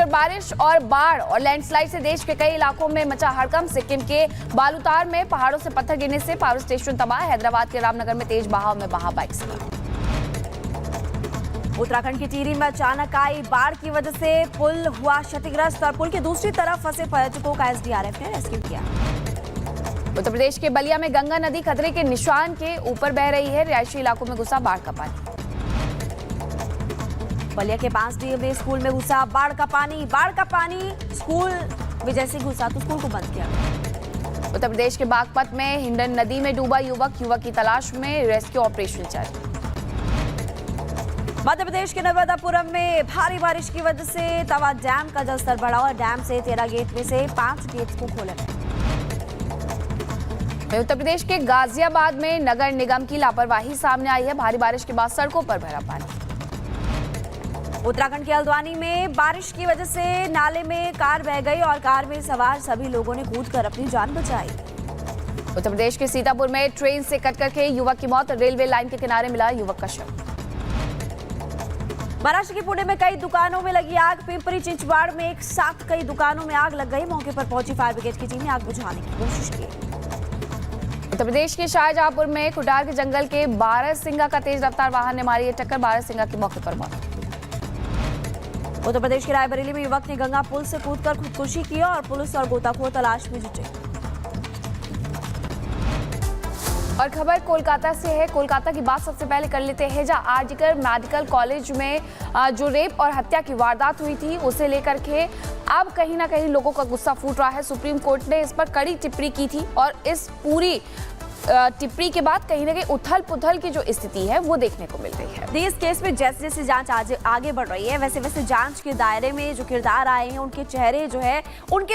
भीषण बारिश और बाढ़ और लैंडस्लाइड से देश के कई इलाकों में मचा हड़कंप। सिक्किम के बालूतार में पहाड़ों से पत्थर गिरने से पावर स्टेशन तबाह। हैदराबाद के रामनगर में तेज बहाव में बहा बाइक सवार। उत्तराखंड की टिहरी में अचानक आई बाढ़ की वजह से पुल हुआ क्षतिग्रस्त और पुल की दूसरी तरफ फंसे पर्यटकों का एसडीआरएफ ने रेस्क्यू किया। उत्तर प्रदेश के बलिया में गंगा नदी खतरे के निशान के ऊपर बह रही है। रिहायशी इलाकों में घुसा बाढ़ का पानी। बलिया के बांसडीह में स्कूल में घुसा बाढ़ का पानी स्कूल में जैसे घुसा तो स्कूल को बंद किया गया। उत्तर प्रदेश के बागपत में हिंडन नदी में डूबा युवक की तलाश में रेस्क्यू ऑपरेशन जारी। मध्य प्रदेश के नर्मदापुरम में भारी बारिश की वजह से तवा डैम का जलस्तर बढ़ा और डैम से 13 गेट में से 5 गेट को खोला गया। उत्तर प्रदेश के गाजियाबाद में नगर निगम की लापरवाही सामने आई है। भारी बारिश के बाद सड़कों पर भरा पानी। उत्तराखंड के हल्द्वानी में बारिश की वजह से नाले में कार बह गई और कार में सवार सभी लोगों ने कूदकर अपनी जान बचाई। उत्तर प्रदेश के सीतापुर में ट्रेन से कटकर के युवक की मौत। रेलवे लाइन के किनारे मिला युवक का शव। महाराष्ट्र के पुणे में कई दुकानों में लगी आग। पिंपरी चिंचवाड़ में एक साथ कई दुकानों में आग लग गई। मौके पर पहुंची फायर ब्रिगेड की टीम ने आग बुझाने की कोशिश की। उत्तर प्रदेश के शाहजहांपुर में कुटार के जंगल के बारहसिंगा का तेज रफ्तार वाहन ने मारी टक्कर। बारहसिंगा की मौके पर मौत। उत्तर प्रदेश के रायबरेली में युवक ने गंगा पुल से कूदकर खुदकुशी की और पुलिस और गोताखोर तलाश में जुटे। और खबर कोलकाता से है। कोलकाता की बात सबसे पहले कर लेते हैं, जहां आरजीकर मेडिकल कॉलेज में जो रेप और हत्या की वारदात हुई थी उसे लेकर के अब कहीं ना कहीं लोगों का गुस्सा फूट रहा है। सुप्रीम कोर्ट ने इस पर कड़ी टिप्पणी की थी और इस पूरी टिप्पणी के बाद कहीं ना कहीं उथल पुथल की जो स्थिति है वो देखने को मिल रही है। इस केस में जैसे जैसे जांच आगे बढ़ रही है वैसे वैसे जांच के दायरे में जो किरदार आए हैं उनके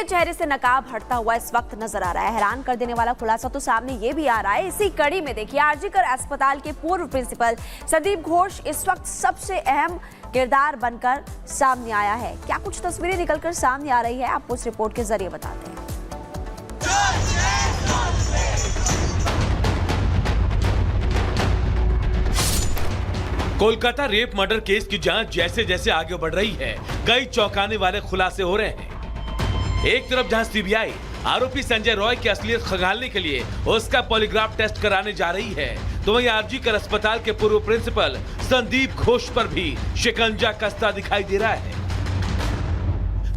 चेहरे से नकाब हटता हुआ इस वक्त नजर आ रहा है। हैरान कर देने वाला खुलासा तो सामने ये भी आ रहा है। इसी कड़ी में देखिए आरजीकर अस्पताल के पूर्व प्रिंसिपल संदीप घोष इस वक्त सबसे अहम किरदार बनकर सामने आया है। क्या कुछ तस्वीरें निकलकर सामने आ रही है आपको इस रिपोर्ट के जरिए बताते हैं। कोलकाता रेप मर्डर केस की जांच जैसे जैसे आगे बढ़ रही है कई चौंकाने वाले खुलासे हो रहे हैं। एक तरफ जहां सीबीआई आरोपी संजय रॉय की असलियत खंगालने के लिए उसका पॉलीग्राफ टेस्ट कराने जा रही है, तो वहीं आरजीकर अस्पताल के पूर्व प्रिंसिपल संदीप घोष पर भी शिकंजा कसता दिखाई दे रहा है।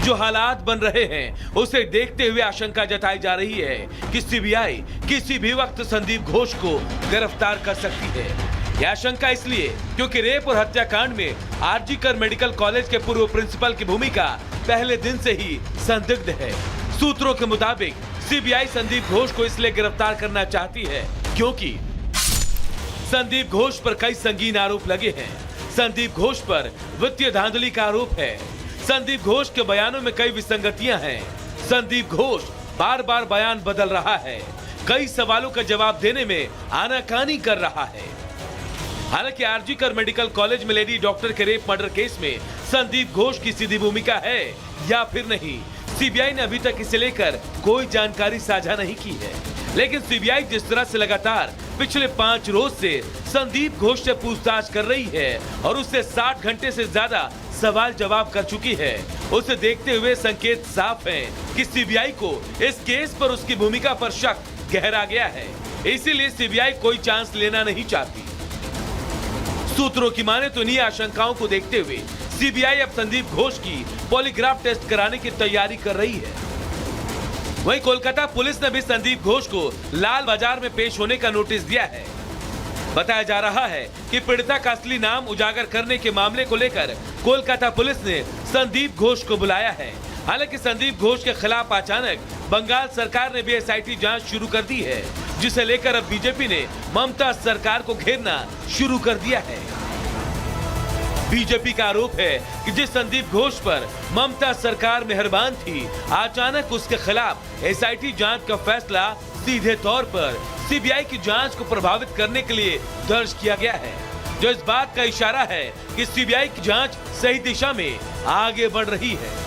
जो हालात बन रहे हैं उसे देखते हुए आशंका जताई जा रही है कि सीबीआई किसी भी वक्त संदीप घोष को गिरफ्तार कर सकती है। यह आशंका इसलिए क्योंकि रेप और हत्याकांड में आरजीकर मेडिकल कॉलेज के पूर्व प्रिंसिपल की भूमिका पहले दिन से ही संदिग्ध है। सूत्रों के मुताबिक सीबीआई संदीप घोष को इसलिए गिरफ्तार करना चाहती है क्योंकि संदीप घोष पर कई संगीन आरोप लगे हैं। संदीप घोष पर वित्तीय धांधली का आरोप है। संदीप घोष के बयानों में कई विसंगतियां हैं। संदीप घोष बार बार बयान बदल रहा है, कई सवालों का जवाब देने में आनाकानी कर रहा है। हालांकि आरजीकर मेडिकल कॉलेज में लेडी डॉक्टर के रेप मर्डर केस में संदीप घोष की सीधी भूमिका है या फिर नहीं, सीबीआई ने अभी तक इसे लेकर कोई जानकारी साझा नहीं की है। लेकिन सीबीआई जिस तरह से लगातार पिछले 5 रोज से संदीप घोष से पूछताछ कर रही है और उससे 60 घंटे से ज्यादा सवाल जवाब कर चुकी है, उसे देखते हुए संकेत साफ हैं कि सीबीआई को इस केस पर उसकी भूमिका पर शक गहरा गया है। इसीलिए सीबीआई कोई चांस लेना नहीं चाहती। सूत्रों की माने तो इन्हीं आशंकाओं को देखते हुए सीबीआई अब संदीप घोष की पॉलीग्राफ टेस्ट कराने की तैयारी कर रही है। वहीं कोलकाता पुलिस ने भी संदीप घोष को लाल बाजार में पेश होने का नोटिस दिया है। बताया जा रहा है कि पीड़िता का असली नाम उजागर करने के मामले को लेकर कोलकाता पुलिस ने संदीप घोष को बुलाया है। हालांकि संदीप घोष के खिलाफ अचानक बंगाल सरकार ने भी एसआईटी जांच शुरू कर दी है, जिसे लेकर अब बीजेपी ने ममता सरकार को घेरना शुरू कर दिया है। बीजेपी का आरोप है कि जिस संदीप घोष पर ममता सरकार मेहरबान थी, अचानक उसके खिलाफ एसआईटी जांच का फैसला सीधे तौर पर सीबीआई की जांच को प्रभावित करने के लिए दर्ज किया गया है, जो इस बात का इशारा है कि सीबीआई की जांच सही दिशा में आगे बढ़ रही है।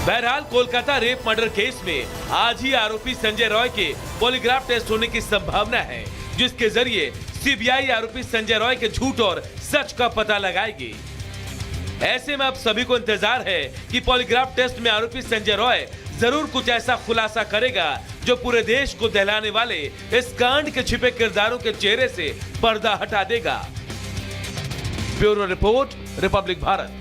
बहरहाल कोलकाता रेप मर्डर केस में आज ही आरोपी संजय रॉय के पॉलीग्राफ टेस्ट होने की संभावना है, जिसके जरिए सीबीआई आरोपी संजय रॉय के झूठ और सच का पता लगाएगी। ऐसे में अब सभी को इंतजार है कि पॉलीग्राफ टेस्ट में आरोपी संजय रॉय जरूर कुछ ऐसा खुलासा करेगा जो पूरे देश को दहलाने वाले इस कांड के छिपे किरदारों के चेहरे से पर्दा हटा देगा। Bureau report, Republic Bharat.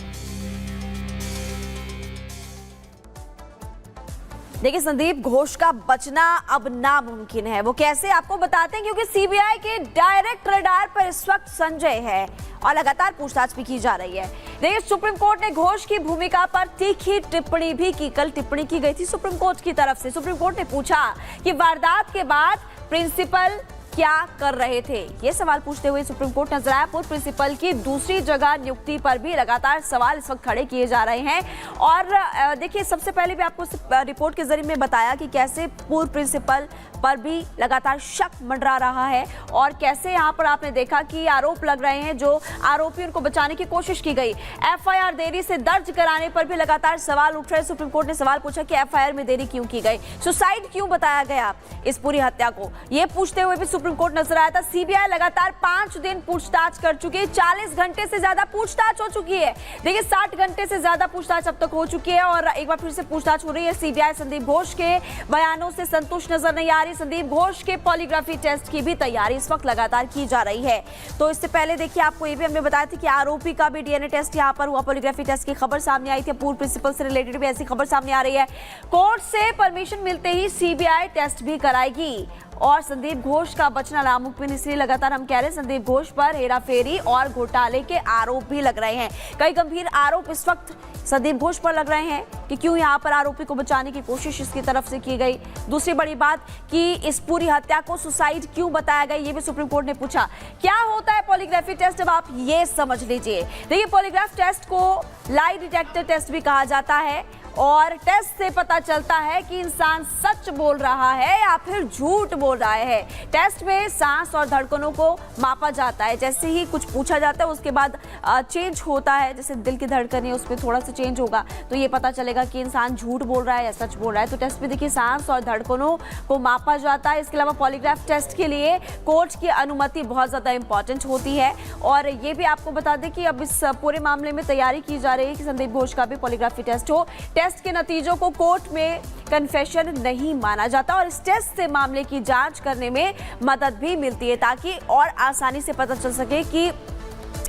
देखिए, संदीप घोष का बचना अब नामुमकिन है। वो कैसे, आपको बताते हैं, क्योंकि सीबीआई के डायरेक्ट रडार पर इस वक्त संजय है और लगातार पूछताछ भी की जा रही है। देखिए, सुप्रीम कोर्ट ने घोष की भूमिका पर तीखी टिप्पणी भी की। कल टिप्पणी की गई थी सुप्रीम कोर्ट की तरफ से। सुप्रीम कोर्ट ने पूछा कि वारदात के बाद प्रिंसिपल क्या कर रहे थे, ये सवाल पूछते हुए सुप्रीम कोर्ट नजर आया। पूर्व प्रिंसिपल की दूसरी जगह नियुक्ति पर भी लगातार सवाल इस वक्त खड़े किए जा रहे हैं। और देखिए, सबसे पहले भी आपको रिपोर्ट के जरिए में बताया कि कैसे पूर्व प्रिंसिपल पर भी लगातार शक मंडरा रहा है और कैसे यहाँ पर आपने देखा कि आरोप लग रहे हैं, जो आरोपी उनको बचाने की कोशिश की गई। एफआईआर देरी से दर्ज कराने पर भी लगातार सवाल उठ रहे। सुप्रीम कोर्ट ने सवाल पूछा कि एफआईआर में देरी क्यों की गई, सुसाइड क्यों बताया गया इस पूरी हत्या को, ये पूछते हुए भी सुप्रीम कोर्ट नजर आया था। सीबीआई लगातार 5 दिन पूछताछ कर चुकी है, 40 घंटे से ज्यादा पूछताछ हो चुकी है। देखिए, 60 घंटे से ज्यादा पूछताछ अब तक हो चुकी है और एक बार फिर से पूछताछ हो रही है। सीबीआई संदीप घोष के बयानों से संतुष्ट नजर नहीं आ रही। संदीप घोष के पॉलीग्राफी टेस्ट की भी तैयारी इस वक्त लगातार की जा रही है। तो इससे पहले देखिए, आपको ये भी हमने बताया था कि आरोपी का भी डीएनए टेस्ट यहाँ पर हुआ। पॉलीग्राफी टेस्ट की खबर सामने आई थी। पूर्व प्रिंसिपल से रिलेटेड भी ऐसी खबर सामने आ रही है। कोर्ट से परमिशन मिलते ही सीबीआई टेस्ट भी कराएगी और संदीप घोष का बचना नामुमकिन, इसलिए लगातार हम कह रहे हैं संदीप घोष पर हेराफेरी और घोटाले के आरोप भी लग रहे हैं। कई गंभीर आरोप इस वक्त संदीप घोष पर लग रहे हैं कि क्यों यहां पर आरोपी को बचाने की कोशिश इसकी तरफ से की गई। दूसरी बड़ी बात कि इस पूरी हत्या को सुसाइड क्यों बताया गया, ये भी सुप्रीम कोर्ट ने पूछा। क्या होता है पॉलीग्राफी टेस्ट, अब आप ये समझ लीजिए। देखिए, पॉलीग्राफ टेस्ट को लाई डिटेक्टर टेस्ट भी कहा जाता है और टेस्ट से पता चलता है कि इंसान सच बोल रहा है या फिर झूठ बोल रहा है। टेस्ट में सांस और धड़कनों को मापा जाता है। जैसे ही कुछ पूछा जाता है उसके बाद चेंज होता है, जैसे दिल की धड़कन है उसमें थोड़ा सा चेंज होगा तो ये पता चलेगा कि इंसान झूठ बोल रहा है या सच बोल रहा है। तो टेस्ट में देखिए, सांस और धड़कनों को मापा जाता है। इसके अलावा पॉलीग्राफ टेस्ट के लिए कोर्ट की अनुमति बहुत ज़्यादा इंपॉर्टेंट होती है। और ये भी आपको बता दें कि अब इस पूरे मामले में तैयारी की जा रही है कि संदीप घोष का भी पॉलीग्राफी टेस्ट हो। टेस्ट के नतीजों को कोर्ट में कन्फेशन नहीं माना जाता और इस टेस्ट से मामले की जांच करने में मदद भी मिलती है, ताकि और आसानी से पता चल सके कि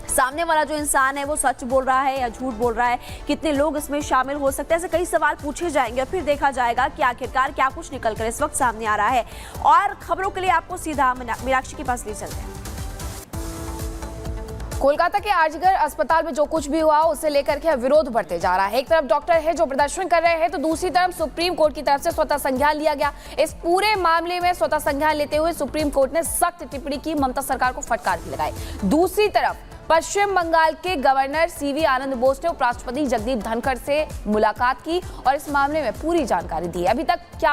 सामने वाला जो इंसान है वो सच बोल रहा है या झूठ बोल रहा है, कितने लोग इसमें शामिल हो सकते हैं। ऐसे कई सवाल पूछे जाएंगे और फिर देखा जाएगा कि आखिरकार क्या कुछ निकल कर इस वक्त सामने आ रहा है। और खबरों के लिए आपको सीधा मीनाक्षी के पास ले चलते हैं। कोलकाता के आरजीकर अस्पताल में जो कुछ भी हुआ उसे लेकर के विरोध बढ़ते जा रहा है। एक तरफ डॉक्टर है जो प्रदर्शन कर रहे हैं तो दूसरी तरफ सुप्रीम कोर्ट की तरफ से स्वतः संज्ञान लिया गया। इस पूरे मामले में स्वतः संज्ञान लेते हुए सुप्रीम कोर्ट ने सख्त टिप्पणी की, ममता सरकार को फटकार भी लगाई। दूसरी तरफ पश्चिम बंगाल के गवर्नर सीवी आनंद बोस ने उपराष्ट्रपति जगदीप धनखड़ से मुलाकात की और इस मामले में पूरी जानकारी दी। अभी तक क्या